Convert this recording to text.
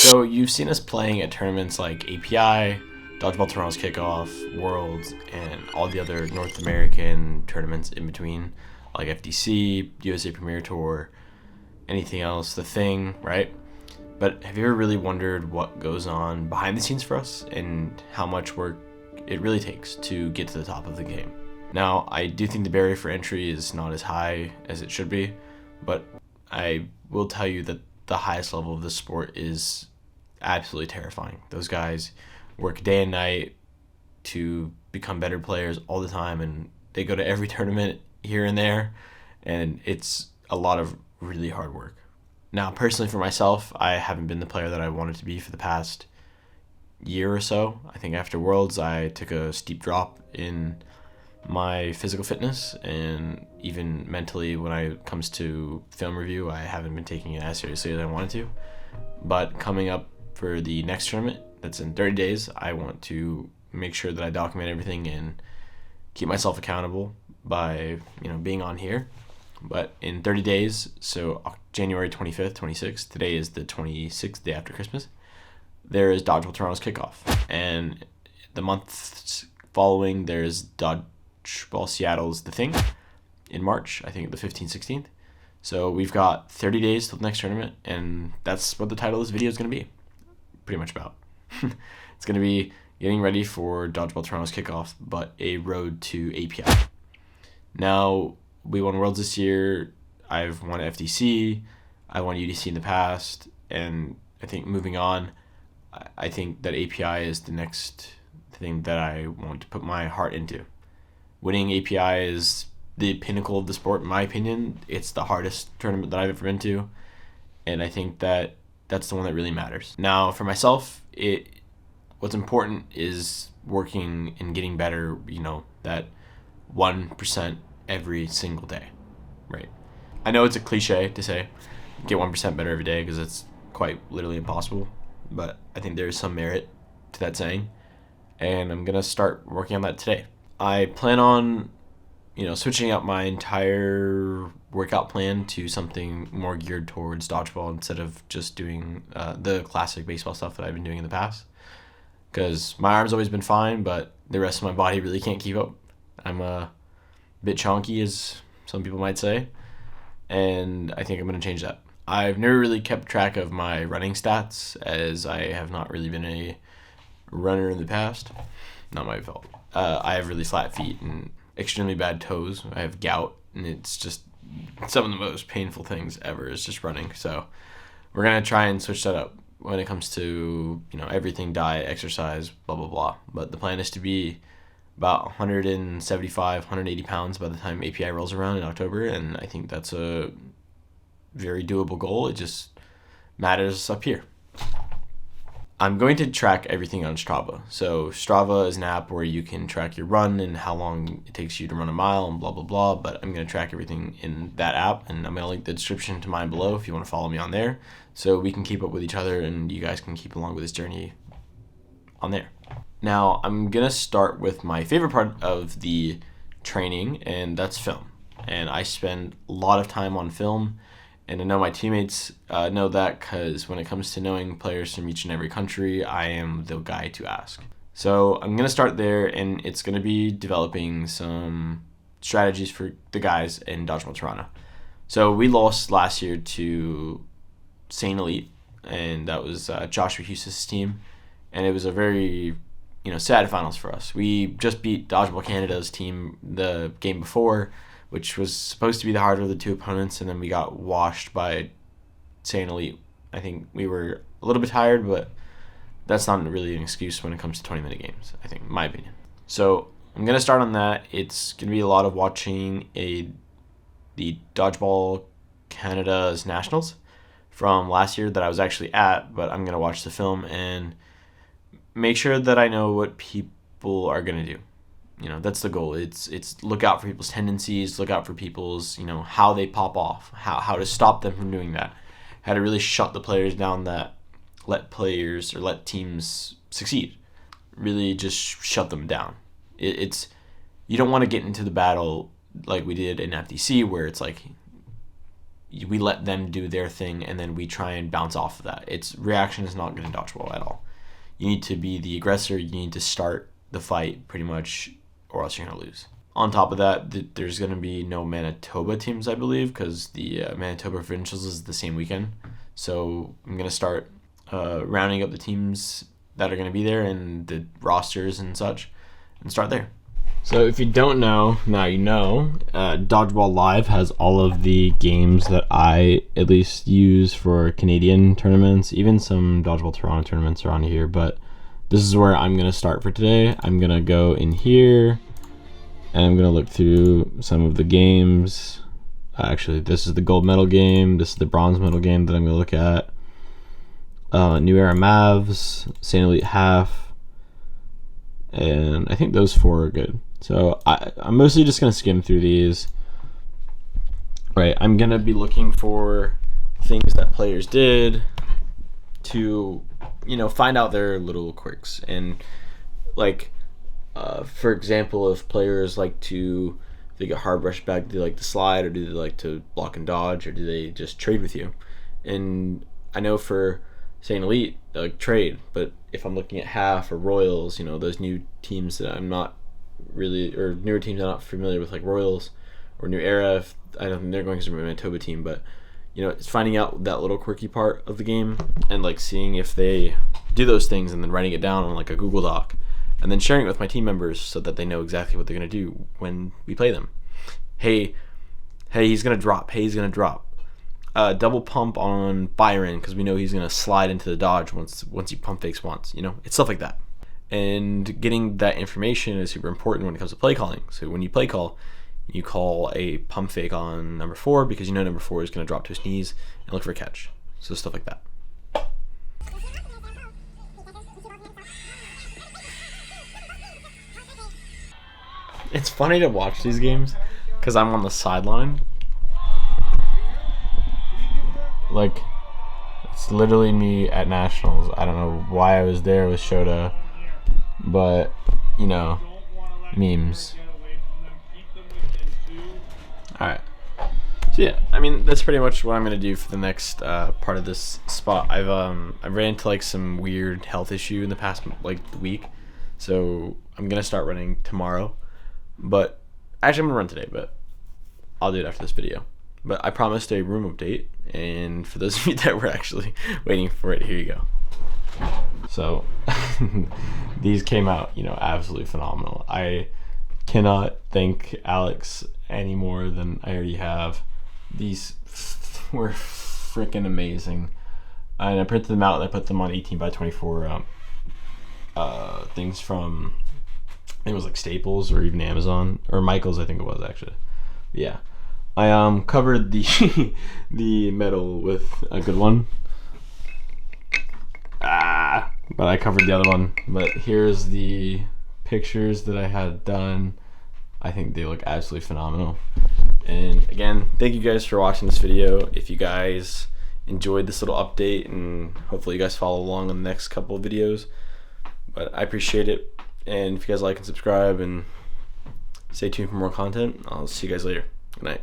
So you've seen us playing at tournaments like API, Dodgeball Toronto's Kickoff, Worlds, and all the other North American tournaments in between, like FDC, USA Premier Tour, anything else, The Thing, right? But have you ever really wondered what goes on behind the scenes for us and how much work it really takes to get to the top of the game? Now, I do think the barrier for entry is not as high as it should be, but I will tell you that the highest level of the sport is absolutely terrifying. Those guys work day and night to become better players all the time, and they go to every tournament here and there, and it's a lot of really hard work. Now, personally for myself, I haven't been the player that I wanted to be for the past year or so. I think after Worlds, I took a steep drop in my physical fitness, and even mentally when it comes to film review, I haven't been taking it as seriously as I wanted to. But coming up for the next tournament that's in 30 days, I want to make sure that I document everything and keep myself accountable by being on here. But in 30 days, so January 25th, 26th, today is the 26th day after Christmas, there is Dodgeball Toronto's Kickoff. And the months following, there's Dodgeball Seattle's The Thing in March, I think the 15th, 16th. So we've got 30 days till the next tournament, and that's what the title of this video is going to be pretty much about. It's going to be getting ready for Dodgeball Toronto's Kickoff, but a road to API. Now, we won Worlds this year. I've won FDC. I won UDC in the past, and I think moving on, I think that API is the next thing that I want to put my heart into. Winning API is the pinnacle of the sport, in my opinion. It's the hardest tournament that I've ever been to, and I think that that's the one that really matters. Now, for myself, what's important is working and getting better, that 1% every single day, right? I know it's a cliche to say, get 1% better every day, because it's quite literally impossible, but I think there's some merit to that saying, and I'm going to start working on that today. I plan on switching up my entire workout plan to something more geared towards dodgeball instead of just doing the classic baseball stuff that I've been doing in the past. Because my arm's always been fine, but the rest of my body really can't keep up. I'm a bit chonky, as some people might say, and I think I'm going to change that. I've never really kept track of my running stats, as I have not really been a runner in the past. Not my fault. I have really flat feet and extremely bad toes. I have gout, and it's just some of the most painful things ever is just running. So we're going to try and switch that up when it comes to everything, diet, exercise, blah blah blah. But the plan is to be about 175, 180 pounds by the time API rolls around in October, and I think that's a very doable goal. It just matters up here. I'm going to track everything on Strava. So Strava is an app where you can track your run and how long it takes you to run a mile and blah, blah, blah. But I'm going to track everything in that app, and I'm going to link the description to mine below if you want to follow me on there, so we can keep up with each other and you guys can keep along with this journey on there. Now, I'm going to start with my favorite part of the training, and that's film. And I spend a lot of time on film, and I know my teammates know that, because when it comes to knowing players from each and every country, I am the guy to ask. So I'm going to start there, and it's going to be developing some strategies for the guys in Dodgeball Toronto. So we lost last year to Saint Elite, and that was Joshua Hughes' team, and it was a very sad finals for us. We just beat Dodgeball Canada's team the game before, which was supposed to be the harder of the two opponents, and then we got washed by Saint Elite. I think we were a little bit tired, but that's not really an excuse when it comes to 20-minute games, I think, in my opinion. So I'm going to start on that. It's going to be a lot of watching the Dodgeball Canada's Nationals from last year that I was actually at, but I'm going to watch the film and make sure that I know what people are going to do. That's the goal. It's look out for people's tendencies, look out for people's, how they pop off, how to stop them from doing that, how to really shut the players down that let players or let teams succeed. Really just shut them down. It's you don't want to get into the battle like we did in FDC, where it's like we let them do their thing, and then we try and bounce off of that. Its reaction is not good in dodgeball at all. You need to be the aggressor. You need to start the fight pretty much, or else you're going to lose. On top of that, there's going to be no Manitoba teams, I believe, because the Manitoba Provincials is the same weekend. So I'm going to start rounding up the teams that are going to be there and the rosters and such, and start there. So if you don't know, now you know. Dodgeball Live has all of the games that I at least use for Canadian tournaments. Even some Dodgeball Toronto tournaments are on here, but this is where I'm going to start for today. I'm going to go in here, and I'm going to look through some of the games. Actually, this is the gold medal game. This is the bronze medal game that I'm going to look at. New Era Mavs, St. Elite Half, and I think those 4 are good. So I'm mostly just going to skim through these. Right, I'm going to be looking for things that players did to, find out their little quirks. And, for example, if players like to, if they get hard brush back, do they like to slide, or do they like to block and dodge, or do they just trade with you? And I know for St. Elite, they like trade, but if I'm looking at Half or Royals, those new teams that I'm not really, or newer teams I'm not familiar with, like Royals or New Era, I don't think they're going to be a Manitoba team, but it's finding out that little quirky part of the game and seeing if they do those things, and then writing it down on a Google Doc, and then sharing it with my team members so that they know exactly what they're going to do when we play them. Hey, he's going to drop. Hey, he's going to drop. Double pump on Byron because we know he's going to slide into the dodge once he pump fakes once. It's stuff like that. And getting that information is super important when it comes to play calling. So when you play call, you call a pump fake on number 4 because number 4 is going to drop to his knees and look for a catch. So stuff like that. It's funny to watch these games because I'm on the sideline. It's literally me at Nationals. I don't know why I was there with Shota, but, memes. Alright. So yeah, that's pretty much what I'm going to do for the next part of this spot. I've ran into some weird health issue in the past week, so I'm going to start running tomorrow. But actually I'm going to run today, but I'll do it after this video. But I promised a room update, and for those of you that were actually waiting for it, here you go. So these came out, absolutely phenomenal. I cannot thank Alex any more than I already have. These were freaking amazing. And I printed them out and I put them on 18 by 24 things from, I think it was Staples or even Amazon, or Michael's, I think it was actually. Yeah. I covered the the metal with a good one. But I covered the other one. But here's the pictures that I had done. I think they look absolutely phenomenal. And again, thank you guys for watching this video. If you guys enjoyed this little update, and hopefully you guys follow along on the next couple of videos. But I appreciate it. And if you guys like and subscribe and stay tuned for more content, I'll see you guys later. Good night.